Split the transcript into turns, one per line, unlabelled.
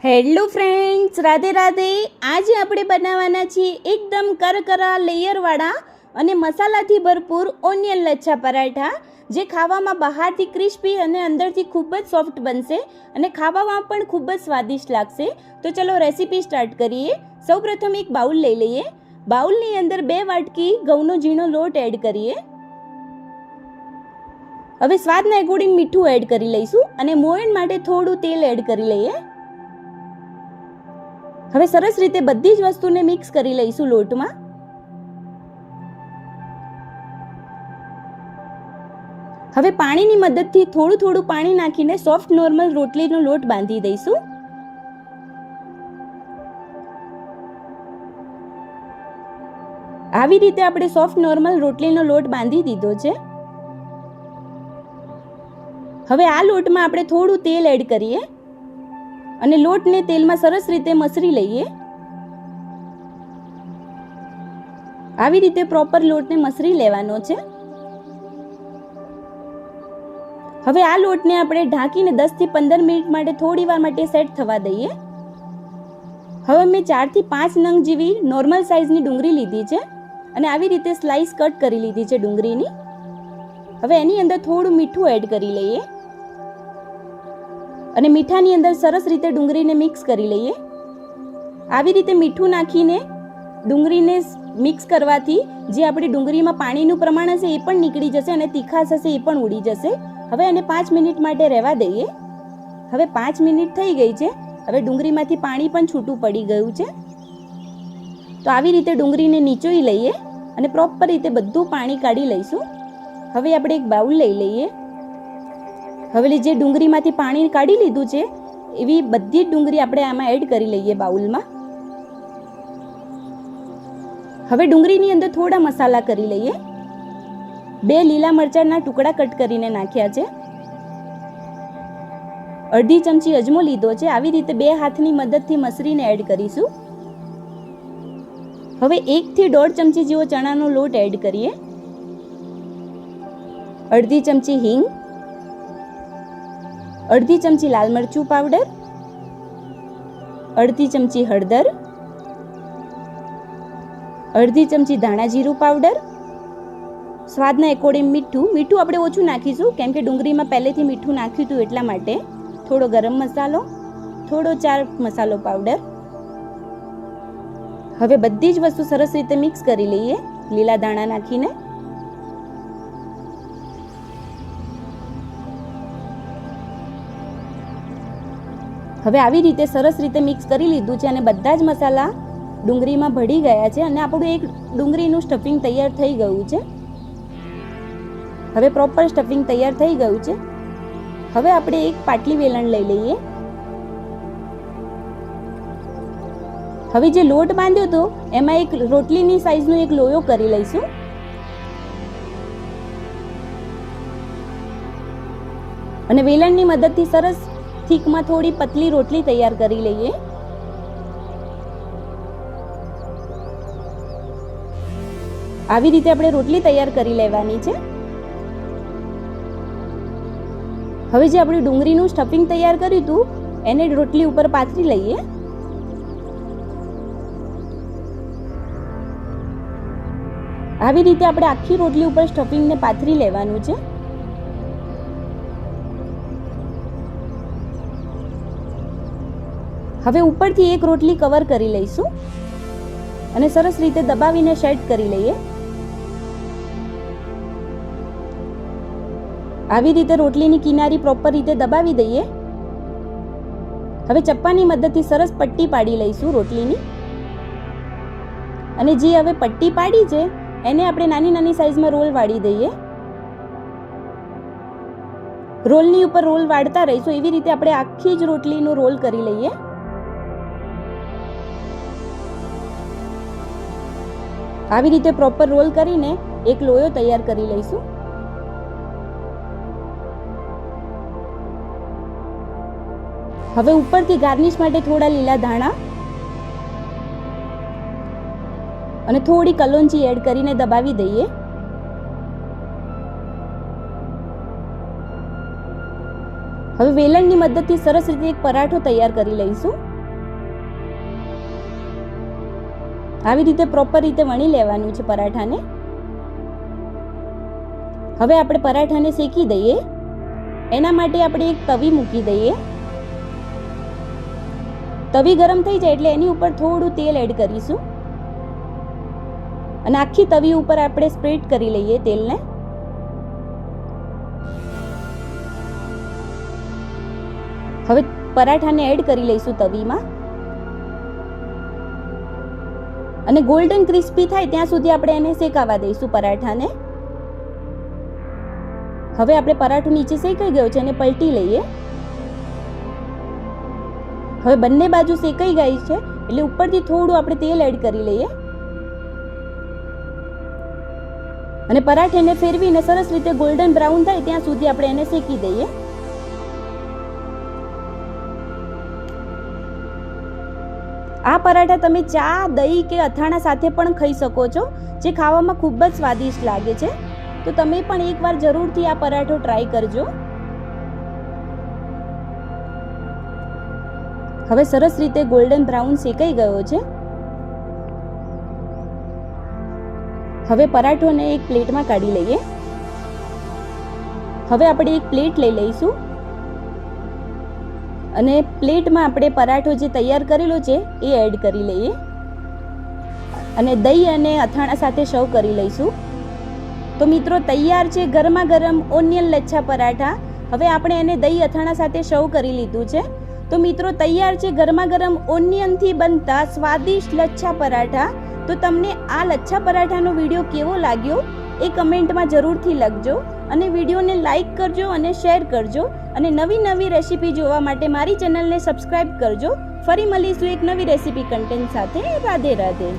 Hello friends, Radhe Radhe. આજે આપણે બનાવવાના છીએ એકદમ કરકરા લેયરવાળા અને મસાલાથી ભરપૂર ઓનિયન લચ્છા પરાઠા, જે ખાવામાં બહારથી ક્રિસ્પી અને અંદરથી ખૂબ જ સોફ્ટ બનશે અને ખાવામાં પણ ખૂબ જ સ્વાદિષ્ટ લાગશે. તો ચલો રેસીપી સ્ટાર્ટ કરીએ. સૌપ્રથમ એક બાઉલ લઈ લઈએ. બાઉલની અંદર 2 વાટકી ઘઉંનો ઝીણો લોટ એડ કરીએ. હવે સ્વાદના એકોર્ડિંગ મીઠું એડ કરી લઈશું અને મોયણ માટે થોડું તેલ એડ કરી લઈએ. હવે સરસ રીતે બધી જ વસ્તુને મિક્સ કરી લઈશું લોટમાં. હવે પાણીની મદદથી થોડું થોડું પાણી નાખીને સોફ્ટ નોર્મલ રોટલીનો લોટ બાંધી દઈશું. આવી રીતે આપણે સોફ્ટ નોર્મલ રોટલીનો લોટ બાંધી દીધો છે. હવે આ લોટમાં આપણે થોડું તેલ એડ કરીએ અને લોટને તેલમાં સરસ રીતે મસરી લઈએ. આવી રીતે પ્રોપર લોટને મસરી લેવાનો છે. હવે આ લોટને આપણે ઢાંકીને 10 થી 15 મિનિટ માટે થોડી વાર માટે સેટ થવા દઈએ. હવે મેં 4 થી 5 નંગ જેવી નોર્મલ સાઈઝની ડુંગળી લીધી છે અને આવી રીતે સ્લાઈસ કટ કરી લીધી છે ડુંગળીની. હવે એની અંદર થોડું મીઠું એડ કરી લઈએ અને મીઠાની અંદર સરસ રીતે ડુંગળીને મિક્સ કરી લઈએ. આવી રીતે મીઠું નાખીને ડુંગળીને મિક્સ કરવાથી જે આપણી ડુંગળીમાં પાણીનું પ્રમાણ હશે એ પણ નીકળી જશે અને તીખાશ હશે એ પણ ઉડી જશે. હવે એને 5 મિનિટ માટે રહેવા દઈએ. હવે 5 મિનિટ થઈ ગઈ છે. હવે ડુંગળીમાંથી પાણી પણ છૂટું પડી ગયું છે. તો આવી રીતે ડુંગળીને નીચોઈ લઈએ અને પ્રોપર રીતે બધું પાણી કાઢી લઈશું. હવે આપણે એક બાઉલ લઈ લઈએ. હવે જે ડુંગળીમાંથી પાણી કાઢી લીધું છે એવી બધી જ ડુંગળી આપણે આમાં એડ કરી લઈએ બાઉલમાં. હવે ડુંગળીની અંદર થોડા મસાલા કરી લઈએ. 2 લીલા મરચાંના ટુકડા કટ કરીને નાખ્યા છે. અડધી ચમચી અજમો લીધો છે. આવી રીતે 2 હાથની મદદથી મસરીને એડ કરીશું. હવે 1 થી 1.5 ચમચી જેવો ચણાનો લોટ એડ કરીએ. અડધી ચમચી હિંગ, અડધી ચમચી લાલ મરચું પાવડર, અડધી ચમચી હળદર, અડધી ચમચી ધાણા જીરું પાવડર, સ્વાદના એકોર્ડિંગ મીઠું આપણે ઓછું નાખીશું કેમ કે ડુંગળીમાં પહેલેથી મીઠું નાખ્યું હતું એટલા માટે. થોડો ગરમ મસાલો, થોડો ચાટ મસાલો પાવડર. હવે બધી જ વસ્તુ સરસ રીતે મિક્સ કરી લઈએ લીલા દાણા નાખીને. હવે આવી રીતે સરસ રીતે મિક્સ કરી લીધું છે અને બધા જ મસાલા ડુંગળીમાં ભળી ગયા છે અને આપણું એક ડુંગળીનું સ્ટફિંગ તૈયાર થઈ ગયું છે. હવે પ્રોપર સ્ટફિંગ તૈયાર થઈ ગયું છે. હવે આપણે એક પાટલી વેલણ લઈ લઈએ. હવે જે લોટ બાંધ્યો હતો એમાં એક રોટલીની સાઈઝનો એક લોયો કરી લઈશું. અને વેલણની મદદથી સરસ થીકમાં થોડી પતલી રોટલી તૈયાર કરી લઈએ. આવી રીતે આપણે રોટલી તૈયાર કરી લેવાની છે. હવે જે આપણે ડુંગળીનું સ્ટફિંગ તૈયાર કર્યું હતું એને રોટલી ઉપર પાથરી લઈએ. આવી રીતે આપણે આખી રોટલી ઉપર સ્ટફિંગને પાથરી લેવાનું છે. હવે ઉપરથી એક રોટલી કવર કરી લઈશું અને સરસ રીતે દબાવીને સેટ કરી લઈએ. આવી રીતે રોટલીની કિનારી પ્રોપર રીતે દબાવી દઈએ. હવે ચપ્પાની મદદથી સરસ પટ્ટી પાડી લઈશું રોટલીની. અને જે હવે પટ્ટી પાડી છે એને આપણે નાની નાની સાઈઝમાં રોલ વાળી દઈએ. રોલની ઉપર રોલ વાળતા રહીશું. એવી રીતે આપણે આખી જ રોટલીનો રોલ કરી લઈએ. આવી રીતે પ્રોપર રોલ કરીને એક લોયો તૈયાર કરી લઈશું. હવે ઉપરથી ગાર્નિશ માટે થોડા લીલા ધાણા અને થોડી કલોંજી એડ કરીને દબાવી દઈએ. હવે વેલણની મદદથી સરસ રીતે એક પરાઠો તૈયાર કરી લઈશું. આવી રીતે પ્રોપર રીતે વણી લેવાનું છે પરાઠાને. હવે આપણે પરાઠાને શેકી દઈએ. એના માટે આપણે એક તવી મૂકી દઈએ. તવી ગરમ થઈ જાય એટલે એની ઉપર થોડું તેલ એડ કરીશું અને આખી તવી ઉપર આપણે સ્પ્રેડ કરી લઈએ તેલને. હવે પરાઠાને એડ કરી લઈશું તવીમાં અને ગોલ્ડન ક્રિસ્પી થાય ત્યાં સુધી આપણે એને શેકાવા દઈશું પરાઠાને. હવે આપણે પરાઠો નીચે શેકાઈ ગયો છે એને પલટી લઈએ. હવે બંને બાજુ શેકાઈ ગઈ છે એટલે ઉપરથી થોડું આપણે તેલ એડ કરી લઈએ અને પરાઠાને ફેરવીને સરસ રીતે ગોલ્ડન બ્રાઉન થાય ત્યાં સુધી આપણે એને શેકી દઈએ. આ પરાઠા તમે ચા, દહીં કે અથાણા સાથે પણ ખાઈ શકો છો, જે ખાવામાં ખૂબ જ સ્વાદિષ્ટ લાગે છે. તો તમે પણ એકવાર જરૂરથી આ પરાઠો ટ્રાય કરજો. હવે સરસ રીતે ગોલ્ડન બ્રાઉન શેકાઈ ગયો છે. હવે પરાઠોને એક પ્લેટમાં કાઢી લઈએ. હવે આપણે એક પ્લેટ લઈ લઈશું અને પ્લેટમાં આપણે પરાઠો જે તૈયાર કરેલો છે એ એડ કરી લઈએ અને દહીં અને અથાણા સાથે સર્વ કરી લઈશું. તો મિત્રો તૈયાર છે ગરમા ગરમ ઓનિયન લચ્છા પરાઠા. હવે આપણે એને દહીં અથાણા સાથે સર્વ કરી લીધું છે. તો મિત્રો તૈયાર છે ગરમા ગરમ ઓનિયનથી બનતા સ્વાદિષ્ટ લચ્છા પરાઠા. તો તમને આ લચ્છા પરાઠાનો વિડીયો કેવો લાગ્યો એ કમેન્ટમાં જરૂરથી લખજો અને વિડીયોને લાઈક કરજો અને શેર કરજો અને નવી નવી રેસીપી જોવા માટે મારી ચેનલને સબસ્ક્રાઈબ કરજો. ફરી મળીશું એક નવી રેસીપી કન્ટેન્ટ સાથે. રાધે રાધે.